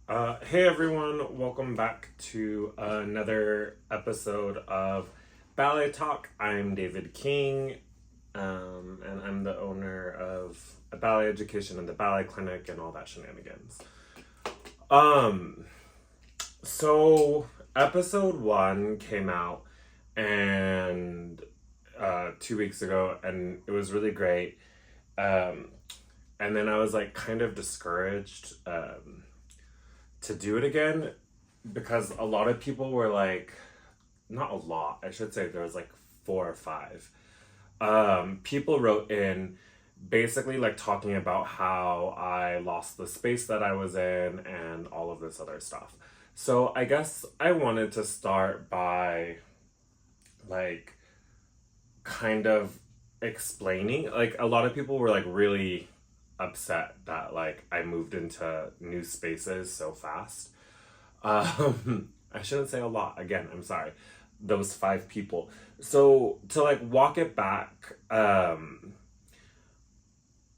Hey everyone, welcome back to another episode of Ballet Talk. I'm David King, and I'm the owner of a ballet education and the ballet clinic and all that shenanigans. Um, so episode one came out and 2 weeks ago, and it was really great. Um, and then I was like kind of discouraged to do it again because a lot of people were like, not a lot, I should say there was like four or five. People wrote in basically like talking about how I lost the space that I was in and all of this other stuff. So I guess I wanted to start by like kind of explaining. Like a lot of people were like really upset that like I moved into new spaces so fast. I shouldn't say a lot. Again, I'm sorry. Those five people. So to like walk it back,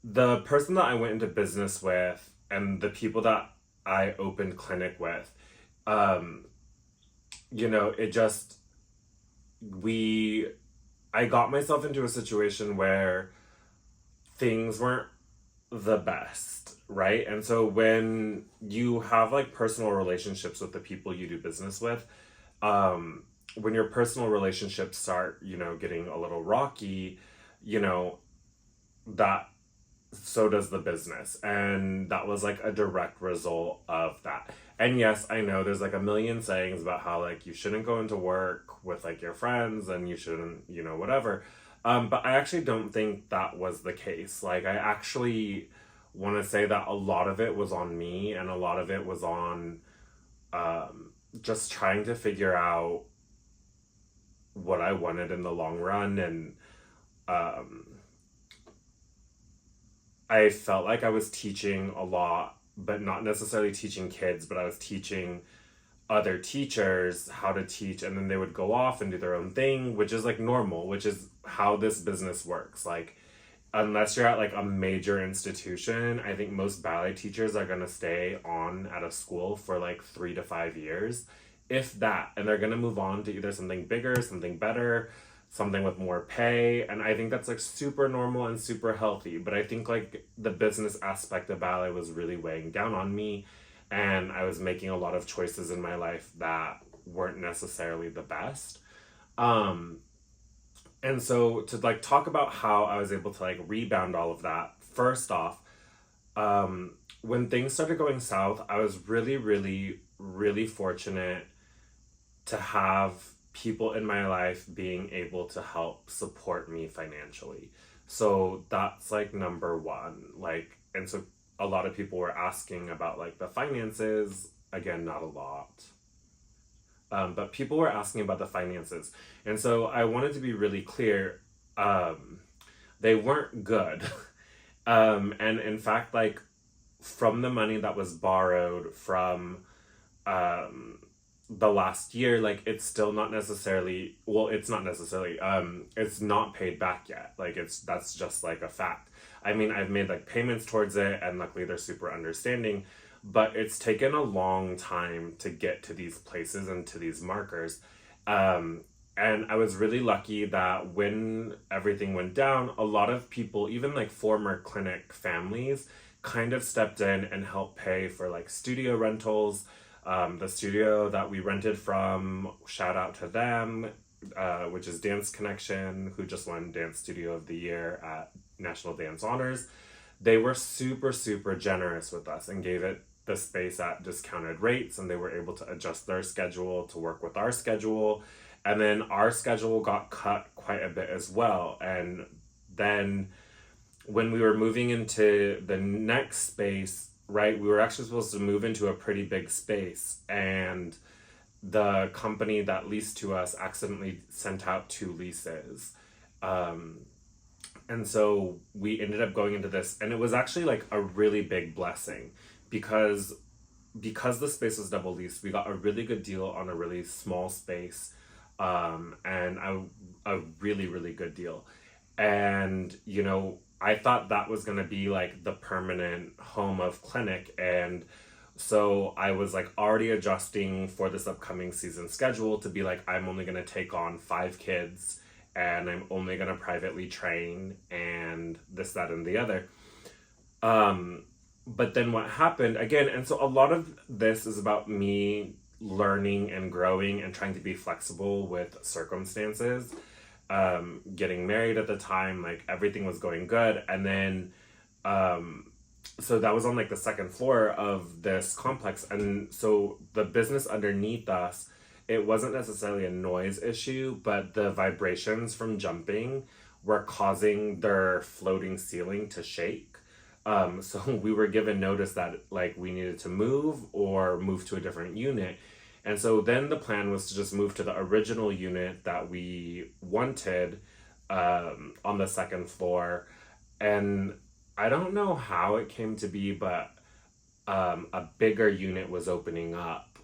the person that I went into business with and the people that I opened clinic with, um, it just we I got myself into a situation where things weren't the best, right? And so when you have like personal relationships with the people you do business with, when your personal relationships start, getting a little rocky, you know, that so does the business. And that was like a direct result of that. And yes, I know there's like a million sayings about how like you shouldn't go into work with like your friends and you shouldn't, whatever. But I actually don't think that was the case. Like, I actually want to say that a lot of it was on me and a lot of it was on just trying to figure out what I wanted in the long run. And um, I felt like I was teaching a lot, but not necessarily teaching kids, but I was teaching other teachers how to teach, and then they would go off and do their own thing, which is like normal, which is how this business works. Like, unless you're at like a major institution, I think most ballet teachers are going to stay on at a school for like 3 to 5 years, if that, and they're going to move on to either something bigger, something better, something with more pay. And I think that's like super normal and super healthy. But I think like the business aspect of ballet was really weighing down on me, and I was making a lot of choices in my life that weren't necessarily the best. Um, and so to like talk about how I was able to like rebound all of that, first off, when things started going south, I was really, really, really fortunate to have people in my life being able to help support me financially. So that's like number one. Like, and so a lot of people were asking about like the finances. Again, not a lot. But people were asking about the finances. And so I wanted to be really clear. They weren't good. And in fact, like from the money that was borrowed from um, the last year, like it's still not necessarily, well, it's not necessarily, it's not paid back yet. Like that's just like a fact. I mean, I've made like payments towards it, and luckily they're super understanding, but it's taken a long time to get to these places and to these markers. And I was really lucky that when everything went down, a lot of people, even like former clinic families, kind of stepped in and helped pay for like studio rentals. The studio that we rented from, shout out to them, which is Dance Connection, who just won Dance Studio of the Year at National Dance Honors. They were super, super generous with us and gave it the space at discounted rates, and they were able to adjust their schedule to work with our schedule. And then our schedule got cut quite a bit as well. And then when we were moving into the next space, right, we were actually supposed to move into a pretty big space, and the company that leased to us accidentally sent out two leases. Um, and so we ended up going into this, and it was actually like a really big blessing because the space was double leased. We got a really good deal on a really small space, and a really, really good deal. And I thought that was going to be like the permanent home of clinic. And So I was like already adjusting for this upcoming season schedule to be like, I'm only going to take on 5 kids and I'm only going to privately train and this, that, and the other. But then what happened again, and so a lot of this is about me learning and growing and trying to be flexible with circumstances. Getting married at the time, like everything was going good. And then, so that was on like the second floor of this complex. And so the business underneath us, it wasn't necessarily a noise issue, but the vibrations from jumping were causing their floating ceiling to shake. So we were given notice that like we needed to move or move to a different unit. And so then the plan was to just move to the original unit that we wanted, on the second floor. And I don't know how it came to be, but a bigger unit was opening up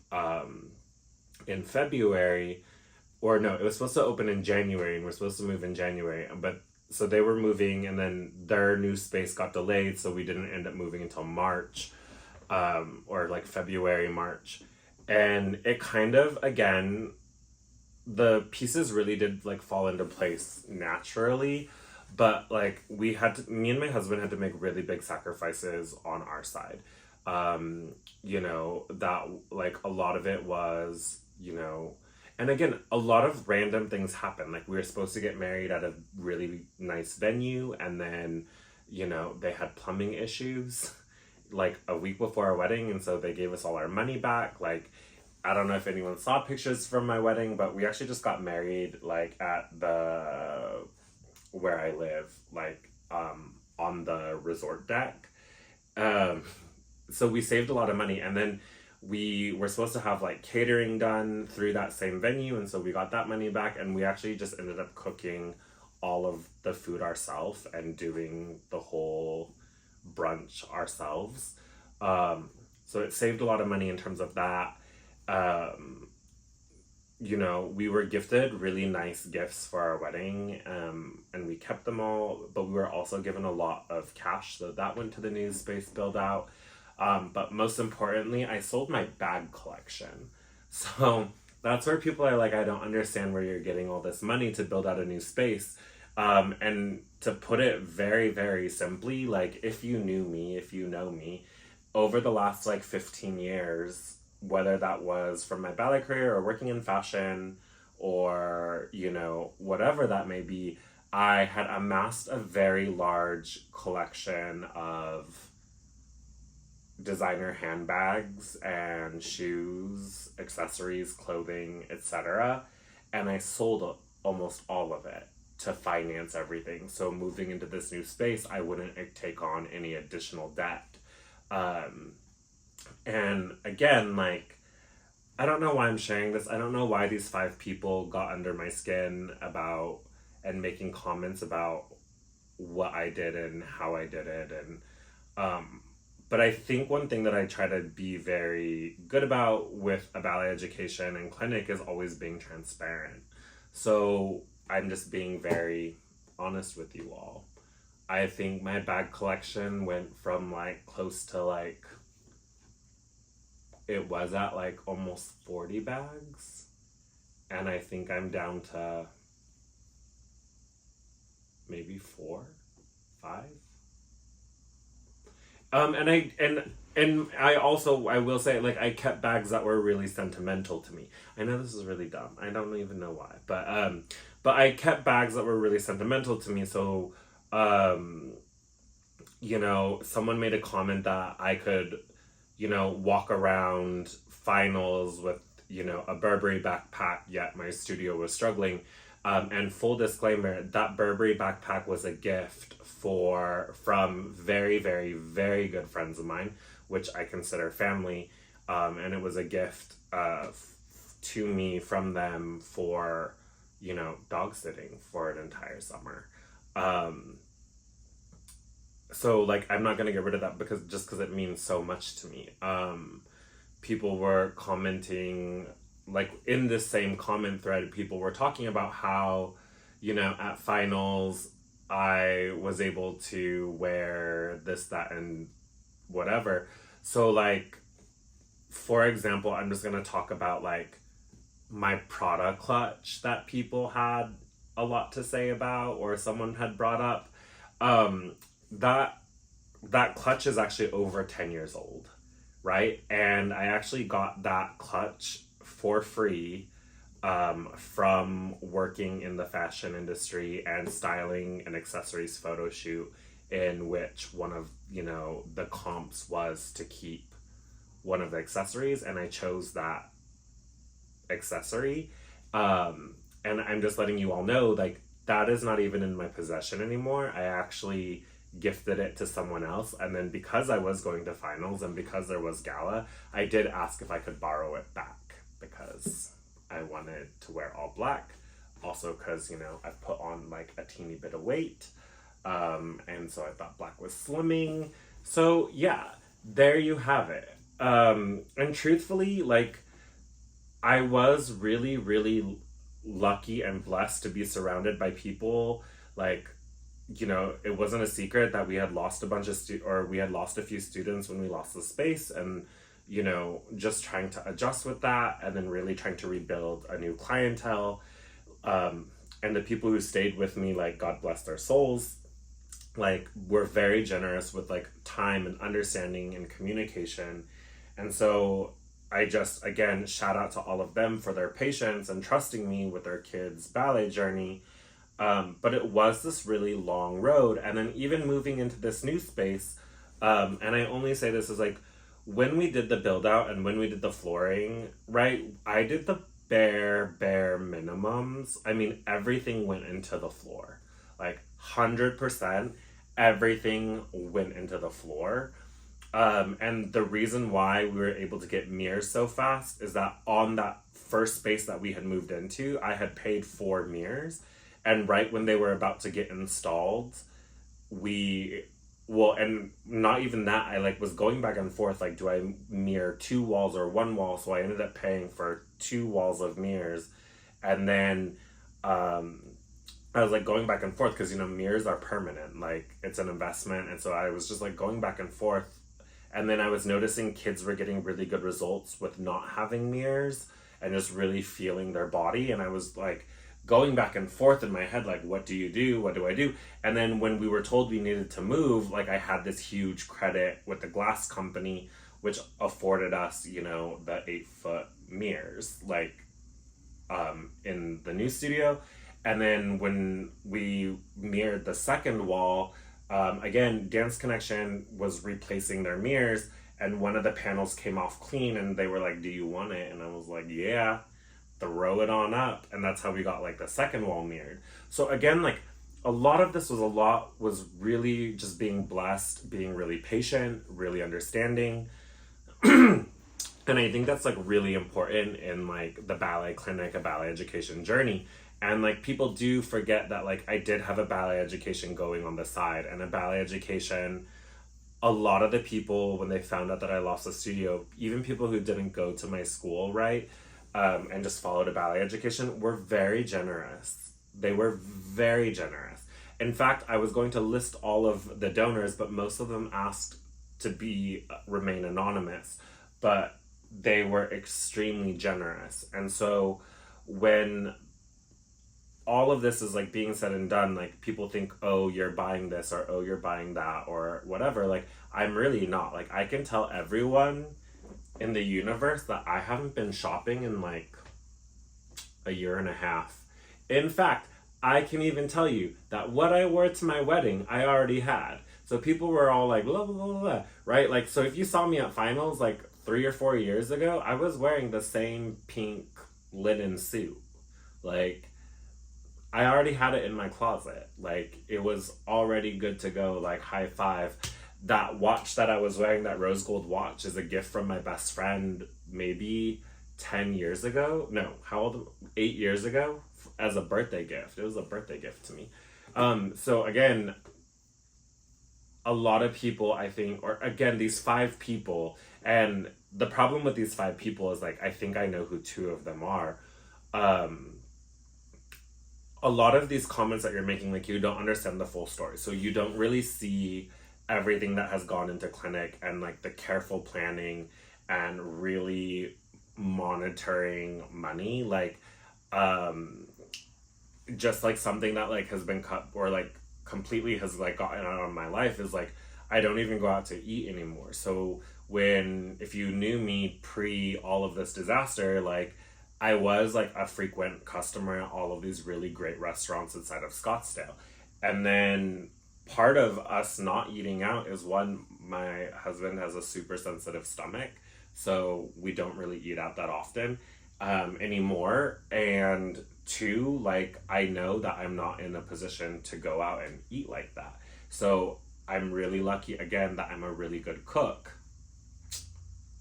in February. Or no, it was supposed to open in January and we're supposed to move in January. But so they were moving and then their new space got delayed. So we didn't end up moving until March, or like February, March. And it kind of, again, the pieces really did like fall into place naturally. But like we had to, me and my husband had to make really big sacrifices on our side. That like a lot of it was, and again, a lot of random things happen. Like we were supposed to get married at a really nice venue, and then, they had plumbing issues like a week before our wedding, and so they gave us all our money back. Like, I don't know if anyone saw pictures from my wedding, but we actually just got married like at the where I live, like on the resort deck. So we saved a lot of money, and then we were supposed to have like catering done through that same venue, and so we got that money back, and we actually just ended up cooking all of the food ourselves and doing the whole brunch ourselves. So it saved a lot of money in terms of that. We were gifted really nice gifts for our wedding, and we kept them all, but we were also given a lot of cash, so that went to the new space build out. But most importantly, I sold my bag collection. So that's where people are like, I don't understand where you're getting all this money to build out a new space. And to put it very, very simply, like if you knew me, if you know me, over the last like 15 years, whether that was from my ballet career or working in fashion or, whatever that may be, I had amassed a very large collection of designer handbags and shoes, accessories, clothing, etc. And I sold almost all of it to finance everything. So moving into this new space, I wouldn't take on any additional debt. And again, like, I don't know why I'm sharing this. I don't know why these 5 people got under my skin about and making comments about what I did and how I did it. And but I think one thing that I try to be very good about with a ballet education and clinic is always being transparent. So I'm just being very honest with you all. I think my bag collection went from like close to like, it was at like almost 40 bags. And I think I'm down to maybe 4, 5. And I also, I will say, like, I kept bags that were really sentimental to me. I know this is really dumb. I don't even know why. But I kept bags that were really sentimental to me. So, someone made a comment that I could, walk around finals with, a Burberry backpack, yet my studio was struggling. And full disclaimer, that Burberry backpack was a gift from very, very, very good friends of mine, which I consider family. And it was a gift to me from them for, dog sitting for an entire summer. So like, I'm not going to get rid of that because it means so much to me. People were commenting, like in this same comment thread, people were talking about how, at finals, I was able to wear this, that, and whatever. So like, for example, I'm just gonna talk about like my Prada clutch that people had a lot to say about, or someone had brought up. Um, that that clutch is actually over 10 years old, right? And I actually got that clutch for free from working in the fashion industry and styling an accessories photo shoot in which one of, the comps was to keep one of the accessories, and I chose that accessory. And I'm just letting you all know, like, that is not even in my possession anymore. I actually gifted it to someone else, and then because I was going to finals and because there was gala, I did ask if I could borrow it back because I wanted to wear all black. Also because, I've put on like a teeny bit of weight. And so I thought black was slimming. So yeah, there you have it. And truthfully, like, I was really, really lucky and blessed to be surrounded by people. Like, it wasn't a secret that we had lost a bunch of we had lost a few students when we lost the space, and just trying to adjust with that, and then really trying to rebuild a new clientele. And the people who stayed with me, like, God bless their souls, like, were very generous with like time and understanding and communication. And so I just, again, shout out to all of them for their patience and trusting me with their kids' ballet journey. But it was this really long road. And then even moving into this new space, and I only say this is like, when we did the build out and when we did the flooring, right, I did the bare minimums. I mean, everything went into the floor. Like, 100%, everything went into the floor. And the reason why we were able to get mirrors so fast is that on that first space that we had moved into, I had paid for mirrors. And right when they were about to get installed, and not even that, I like was going back and forth, like, do I mirror 2 walls or 1 wall? So I ended up paying for 2 walls of mirrors. And then, I was like going back and forth because, mirrors are permanent, like, it's an investment. And so I was just like going back and forth. And then I was noticing kids were getting really good results with not having mirrors and just really feeling their body. And I was like going back and forth in my head, like, what do you do? What do I do? And then when we were told we needed to move, like, I had this huge credit with the glass company, which afforded us, the 8-foot mirrors, like, in the new studio. And then when we mirrored the second wall, again, Dance Connection was replacing their mirrors, and one of the panels came off clean, and they were like, do you want it? And I was like, yeah, throw it on up. And that's how we got like the second wall mirrored. So again, like, a lot of this was really just being blessed, being really patient, really understanding. And I think that's like really important in like the ballet clinic, a ballet education journey. And like, people do forget that like I did have a ballet education going on the side, and a ballet education, a lot of the people, when they found out that I lost the studio, even people who didn't go to my school, right, and just followed a ballet education, were very generous. They were very generous. In fact, I was going to list all of the donors, but most of them asked to remain anonymous, but they were extremely generous. And so when all of this is like being said and done, like, people think, oh, you're buying this, or oh, you're buying that, or whatever. Like, I'm really not. Like, I can tell everyone in the universe that I haven't been shopping in like a year and a half. In fact, I can even tell you that what I wore to my wedding, I already had. So people were all like, blah, blah, blah, blah, right? Like, so if you saw me at finals like 3 or 4 years ago, I was wearing the same pink linen suit. Like, I already had it in my closet. Like, it was already good to go. Like, high five. That watch that I was wearing, that rose gold watch, is a gift from my best friend maybe 10 years ago. No, how old? 8 years ago, as a birthday gift. It was a birthday gift to me. So again, a lot of people, I think, or again, these 5 people, and the problem with these 5 people is like, I think I know who 2 of them are. A lot of these comments that you're making, like, you don't understand the full story. So you don't really see everything that has gone into clinic, and like the careful planning and really monitoring money. Like, um, just like something that like has been cut or like completely has like gotten out of my life is like I don't even go out to eat anymore. So when if you knew me pre all of this disaster, like I was like a frequent customer at all of these really great restaurants inside of Scottsdale. And then part of us not eating out is one, my husband has a super sensitive stomach, so we don't really eat out that often anymore. And two, like I know that I'm not in a position to go out and eat like that. So I'm really lucky again that I'm a really good cook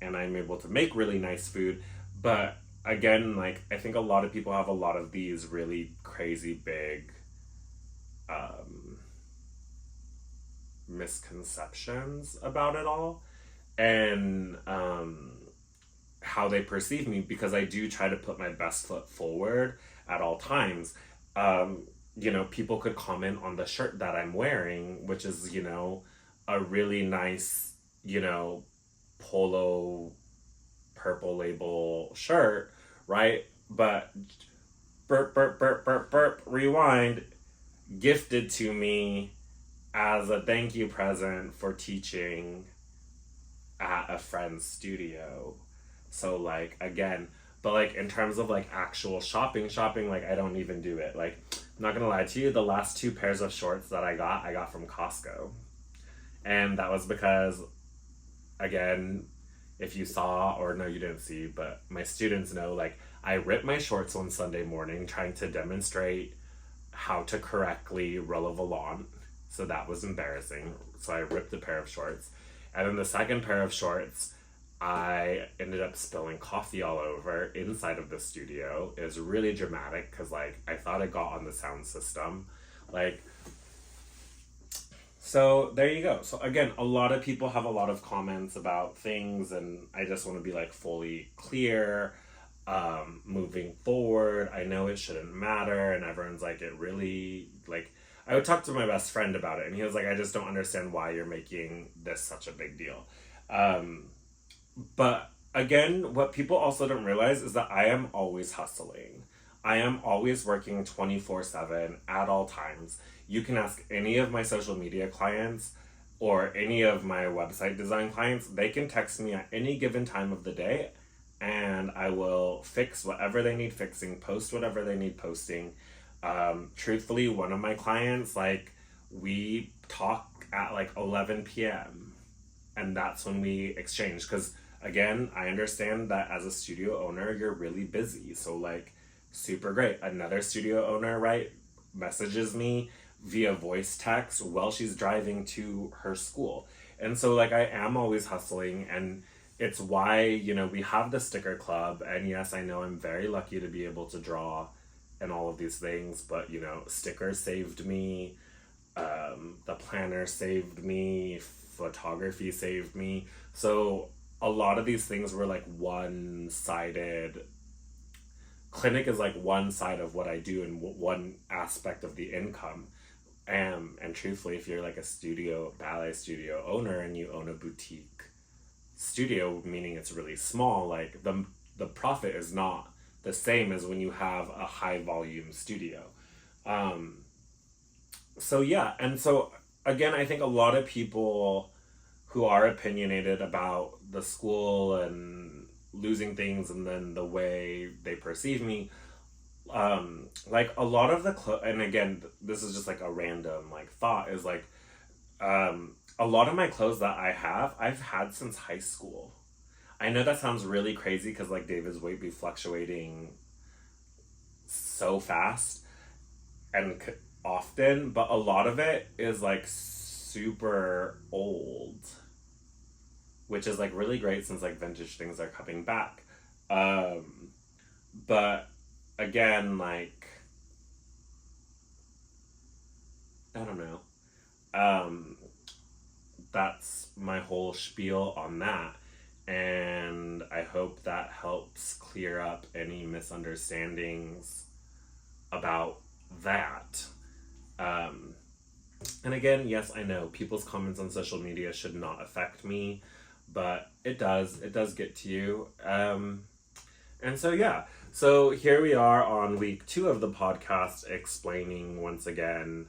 and I'm able to make really nice food. But again, like I think a lot of people have a lot of these really crazy big um, misconceptions about it all. And how they perceive me because I do try to put my best foot forward at all times. Um, people could comment on the shirt that I'm wearing, which is, a really nice, polo purple label shirt, right? But burp, burp, burp, burp, burp, rewind, gifted to me as a thank you present for teaching at a friend's studio. So like again, but like in terms of like actual shopping, like I don't even do it. Like I'm not gonna lie to you, the last two pairs of shorts that I got from Costco. And that was because again, if you saw or no you didn't see, but my students know like I ripped my shorts one Sunday morning trying to demonstrate how to correctly roll a volant. So that was embarrassing. So I ripped a pair of shorts. And then the second pair of shorts, I ended up spilling coffee all over inside of the studio. It was really dramatic because, like, I thought it got on the sound system. Like, so there you go. So again, a lot of people have a lot of comments about things, and I just want to be like fully clear. Moving forward, I know it shouldn't matter, and everyone's like, it really like. I would talk to my best friend about it, and he was like, I just don't understand why you're making this such a big deal. But again, what people also don't realize is that I am always hustling. I am always working 24/7 at all times. You can ask any of my social media clients or any of my website design clients, they can text me at any given time of the day and I will fix whatever they need fixing, post whatever they need posting. Truthfully, one of my clients, like, we talk at like 11 p.m. and that's when we exchange. Because again, I understand that as a studio owner, you're really busy. So, like, super great. Another studio owner, right, messages me via voice text while she's driving to her school. And so, like, I am always hustling, and it's why, we have the sticker club. And yes, I know I'm very lucky to be able to draw and all of these things, but, stickers saved me, the planner saved me, photography saved me. So a lot of these things were like one-sided. Clinic is like one side of what I do and one aspect of the income. And truthfully, if you're like a ballet studio owner and you own a boutique studio, meaning it's really small, like the profit is not the same as when you have a high volume studio. So yeah, and so again, I think a lot of people who are opinionated about the school and losing things and then the way they perceive me, like a lot of and again, this is just like a random like thought, is like a lot of my clothes that I've had since high school. I know that sounds really crazy because like David's weight be fluctuating so fast and often, but a lot of it is like super old, which is like really great since like vintage things are coming back. But again, like, I don't know. That's my whole spiel on that. And I hope that helps clear up any misunderstandings about that. And again, yes, I know people's comments on social media should not affect me. but it does get to you. And so, yeah. So here we are on week 2 of the podcast, explaining once again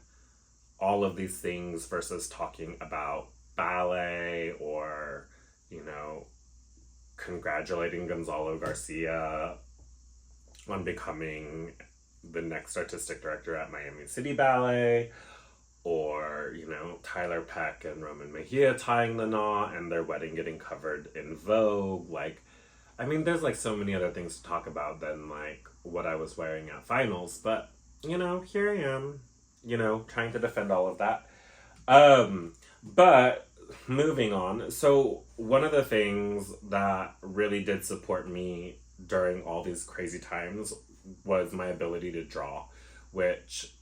all of these things versus talking about ballet or, you know, congratulating Gonzalo Garcia on becoming the next artistic director at Miami City Ballet, or, you know, Tyler Peck and Roman Mejia tying the knot and their wedding getting covered in Vogue. Like, I mean, there's like so many other things to talk about than like what I was wearing at finals, but, you know, here I am, you know, trying to defend all of that. But moving on, so one of the things that really did support me during all these crazy times was my ability to draw, which,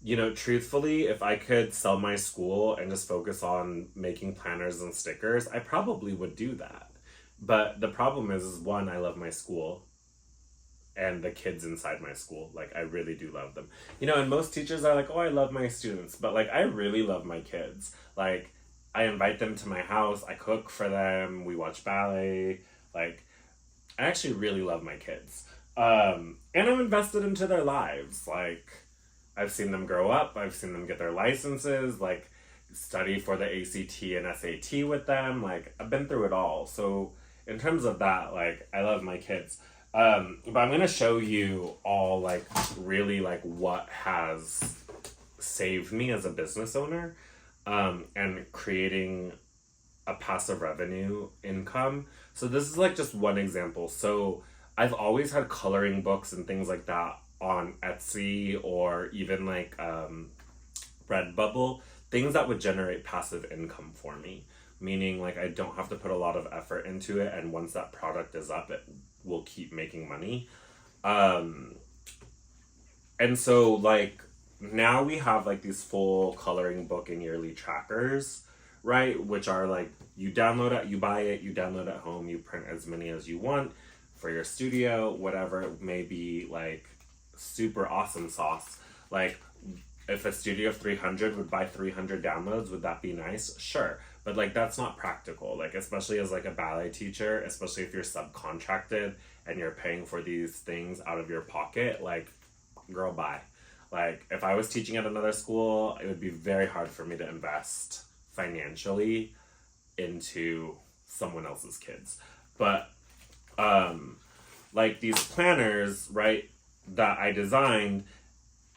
you know, truthfully, if I could sell my school and just focus on making planners and stickers, I probably would do that. But the problem is one, I love my school and the kids inside my school. Like, I really do love them. You know, and most teachers are like, oh, I love my students. But, like, I really love my kids. Like, I invite them to my house. I cook for them. We watch ballet. Like, I actually really love my kids. And I'm invested into their lives. Like, I've seen them grow up. I've seen them get their licenses. Like, study for the ACT and SAT with them. Like, I've been through it all. So, in terms of that, like, I love my kids. But I'm going to show you all, like, really, like, what has saved me as a business owner, and creating a passive revenue income. So this is, like, just one example. So I've always had coloring books and things like that on Etsy or even, like, Redbubble, things that would generate passive income for me. Meaning, like, I don't have to put a lot of effort into it, and once that product is up, it will keep making money. And so, like, now we have, like, these full coloring book and yearly trackers, right? Which are, like, you download it, you buy it, you download at home, you print as many as you want for your studio, whatever it may be, like, super awesome sauce. Like, if a studio of 300 would buy 300 downloads, would that be nice? Sure. But, like, that's not practical. Like, especially as, like, a ballet teacher, especially if you're subcontracted and you're paying for these things out of your pocket, like, girl, bye. Like, if I was teaching at another school, it would be very hard for me to invest financially into someone else's kids. But, like, these planners, right, that I designed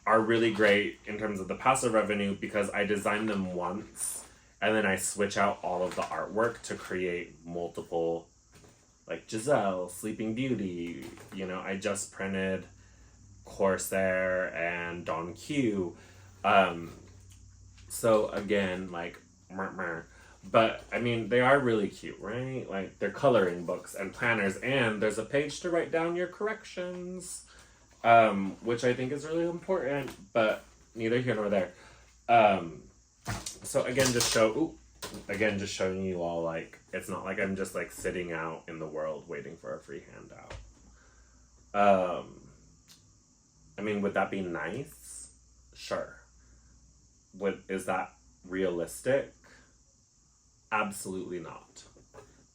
are really great in terms of the passive revenue because I designed them once and then I switch out all of the artwork to create multiple, like Giselle, Sleeping Beauty, you know, I just printed Corsair and Don Q. So again, like, but I mean, they are really cute, right? Like, they're coloring books and planners, and there's a page to write down your corrections, which I think is really important, but neither here nor there. So again, just showing you all, like, it's not like I'm just, like, sitting out in the world waiting for a free handout. I mean, would that be nice? Sure. Is that realistic? Absolutely not.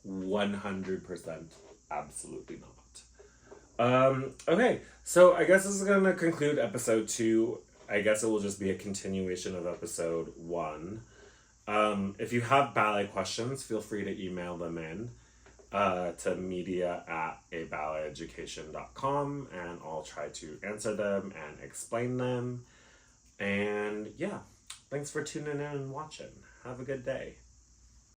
100% absolutely not. Okay, so I guess this is going to conclude episode 2. I guess it will just be a continuation of episode 1. If you have ballet questions, feel free to email them in to media@aballeteducation.com, and I'll try to answer them and explain them. And yeah, thanks for tuning in and watching. Have a good day.